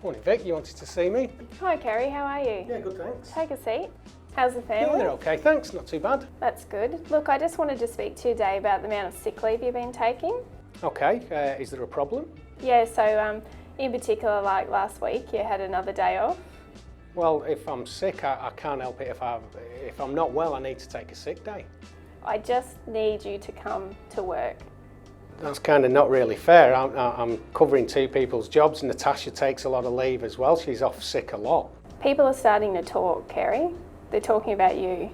Morning Vic, you wanted to see me? Hi Kerry, how are you? Yeah, good thanks. Take a seat. How's the Yeah, family? they're okay, thanks, not too bad. That's good. Look, I just wanted to speak to you today about the amount of sick leave you've been taking. Okay, is there a problem? Yeah, so in particular, like last week, you had another day off. Well, if I'm sick, I can't help it. If I'm not well, I need to take a sick day. I just need you to come to work. That's kind of not really fair. I'm covering two people's jobs. Natasha takes a lot of leave as well. She's off sick a lot. People are starting to talk, Kerry. They're talking about you.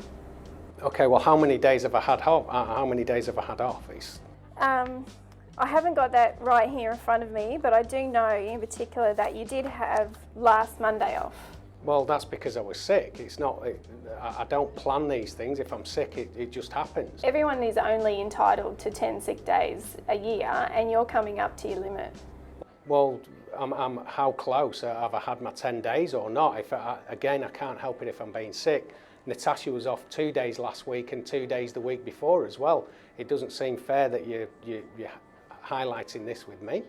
Okay, well, how many days have I had off? How many days have I had off? I haven't got that right here in front of me, but I do know in particular that you did have last Monday off. Well, that's because I was sick. It's not. I don't plan these things. If I'm sick, it just happens. Everyone is only entitled to 10 sick days a year, and you're coming up to your limit. Well, I'm how close? Have I had my 10 days or not? Again, I can't help it if I'm being sick. Natasha was off 2 days last week and 2 days the week before as well. It doesn't seem fair that you're highlighting this with me.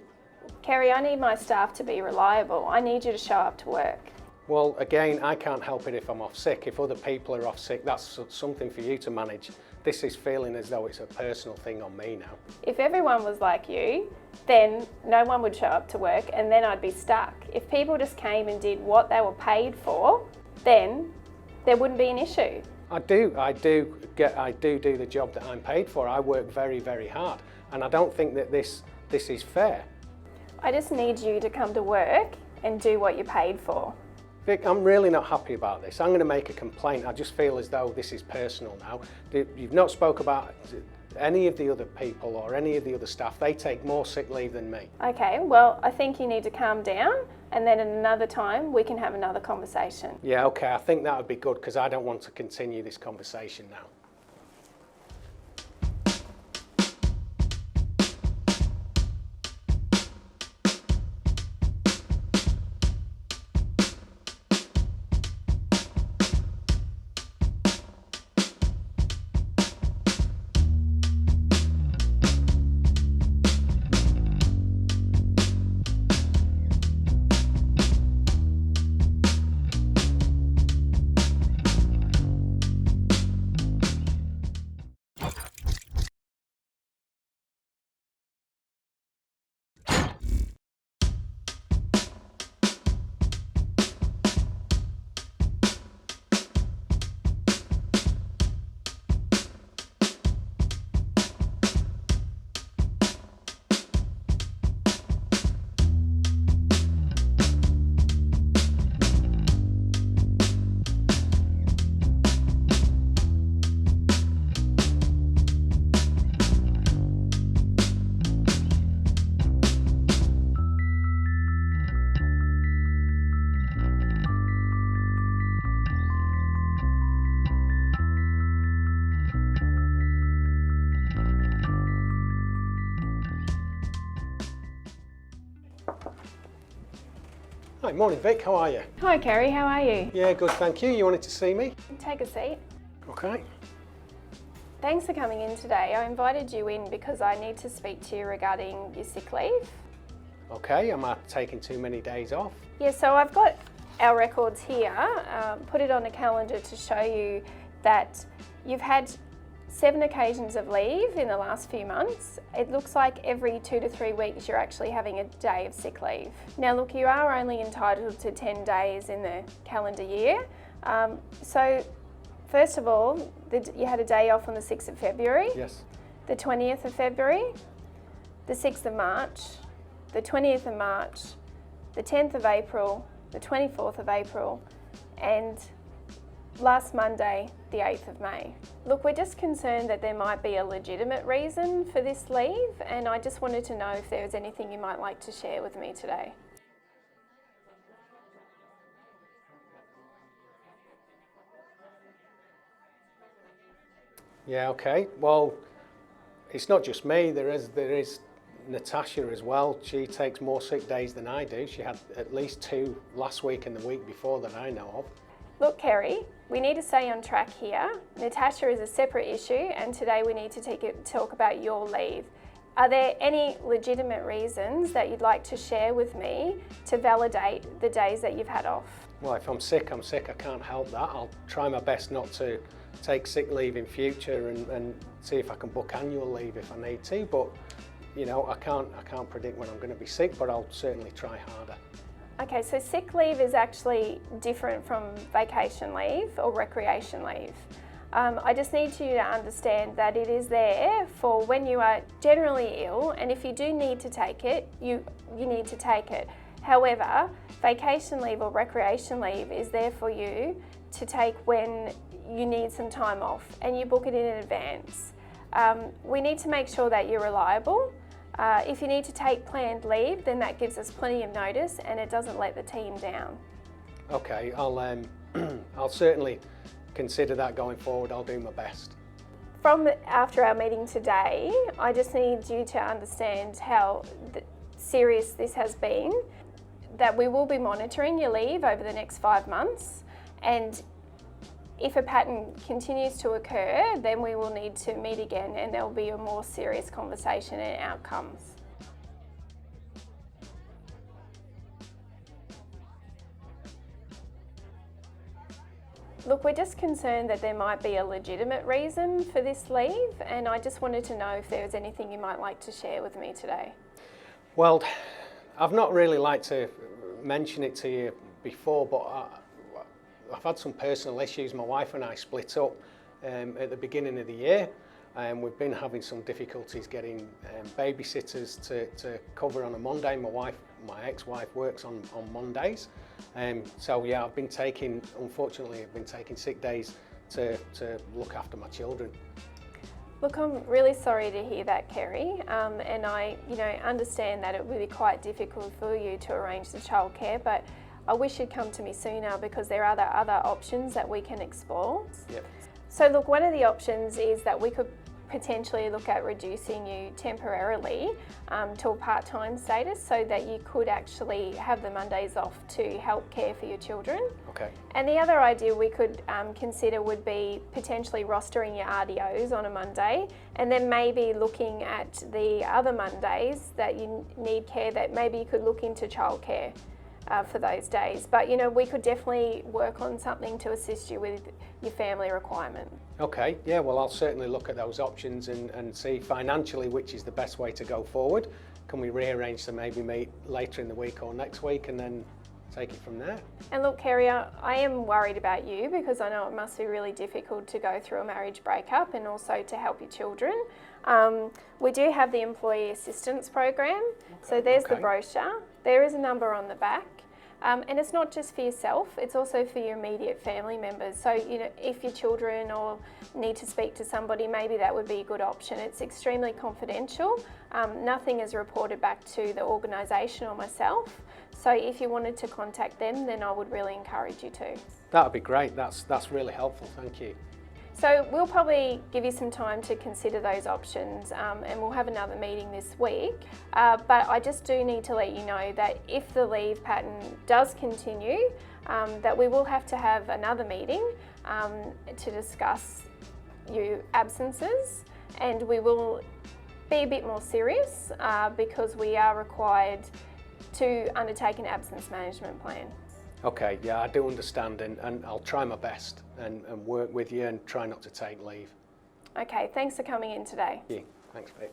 Kerry, I need my staff to be reliable. I need you to show up to work. Well, again, I can't help it if I'm off sick. If other people are off sick, that's something for you to manage. This is feeling as though it's a personal thing on me now. If everyone was like you, then no one would show up to work and then I'd be stuck. If people just came and did what they were paid for, then there wouldn't be an issue. I do do the job that I'm paid for. I work very, very hard, and I don't think that this is fair. I just need you to come to work and do what you're paid for. Vic, I'm really not happy about this. I'm going to make a complaint. I just feel as though this is personal now. You've not spoke about any of the other people or any of the other staff. They take more sick leave than me. Okay, well, I think you need to calm down, and then at another time we can have another conversation. Yeah, okay, I think that would be good because I don't want to continue this conversation now. Hi, morning Vic, how are you? Hi Kerry, how are you? Yeah, good, thank you. You wanted to see me? Take a seat. Okay. Thanks for coming in today. I invited you in because I need to speak to you regarding your sick leave. Okay, am I taking too many days off? Yeah, so I've got our records here, put it on a calendar to show you that you've had 7 occasions of leave in the last few months. It looks like every 2 to 3 weeks you're actually having a day of sick leave. Now look, you are only entitled to 10 days in the calendar year. So first of all, you had a day off on the 6th of February, Yes. the 20th of February, the 6th of March, the 20th of March, the 10th of April, the 24th of April, and last Monday, the 8th of May. Look, we're just concerned that there might be a legitimate reason for this leave, and I just wanted to know if there was anything you might like to share with me today. Yeah, okay. Well, it's not just me. There is Natasha as well. She takes more sick days than I do. She had at least 2 last week and the week before that I know of. Look, Kerry, we need to stay on track here. Natasha is a separate issue, and today we need to talk about your leave. Are there any legitimate reasons that you'd like to share with me to validate the days that you've had off? Well, if I'm sick, I'm sick. I can't help that. I'll try my best not to take sick leave in future and see if I can book annual leave if I need to. But you know, I can't predict when I'm going to be sick, but I'll certainly try harder. Okay, so sick leave is actually different from vacation leave or recreation leave. I just need you to understand that it is there for when you are generally ill, and if you do need to take it, you need to take it. However, vacation leave or recreation leave is there for you to take when you need some time off, and you book it in advance. We need to make sure that you're reliable. If you need to take planned leave, then that gives us plenty of notice and it doesn't let the team down. Okay, I'll certainly consider that going forward. I'll do my best. From after our meeting today, I just need you to understand how serious this has been, that we will be monitoring your leave over the next 5 months, and if a pattern continues to occur, then we will need to meet again and there will be a more serious conversation and outcomes. Look, we're just concerned that there might be a legitimate reason for this leave, and I just wanted to know if there was anything you might like to share with me today. Well, I've not really liked to mention it to you before, but I've had some personal issues. My wife and I split up at the beginning of the year, and we've been having some difficulties getting babysitters to cover on a Monday. My ex-wife works on Mondays, so yeah, unfortunately, I've been taking sick days to look after my children. Look, I'm really sorry to hear that, Kerry, and I understand that it would be quite difficult for you to arrange the childcare, but I wish you'd come to me sooner because there are other options that we can explore. Yep. So look, one of the options is that we could potentially look at reducing you temporarily to a part-time status so that you could actually have the Mondays off to help care for your children. Okay. And the other idea we could consider would be potentially rostering your RDOs on a Monday, and then maybe looking at the other Mondays that you need care, that maybe you could look into childcare for those days. But we could definitely work on something to assist you with your family requirement. Okay, yeah, well, I'll certainly look at those options and see financially which is the best way to go forward. Can we rearrange to maybe meet later in the week or next week and then take it from there? And look, Kerry, I am worried about you because I know it must be really difficult to go through a marriage breakup and also to help your children. We do have the Employee Assistance Program, so there's the brochure. There is a number on the back. And it's not just for yourself, it's also for your immediate family members. So, if your children or need to speak to somebody, maybe that would be a good option. It's extremely confidential. Nothing is reported back to the organisation or myself. So if you wanted to contact them, then I would really encourage you to. That would be great. That's really helpful. Thank you. So we'll probably give you some time to consider those options, and we'll have another meeting this week. But I just do need to let you know that if the leave pattern does continue, that we will have to have another meeting to discuss your absences, and we will be a bit more serious because we are required to undertake an absence management plan. Okay, yeah, I do understand, and I'll try my best and work with you and try not to take leave. Okay, thanks for coming in today. Yeah, thanks, Pete.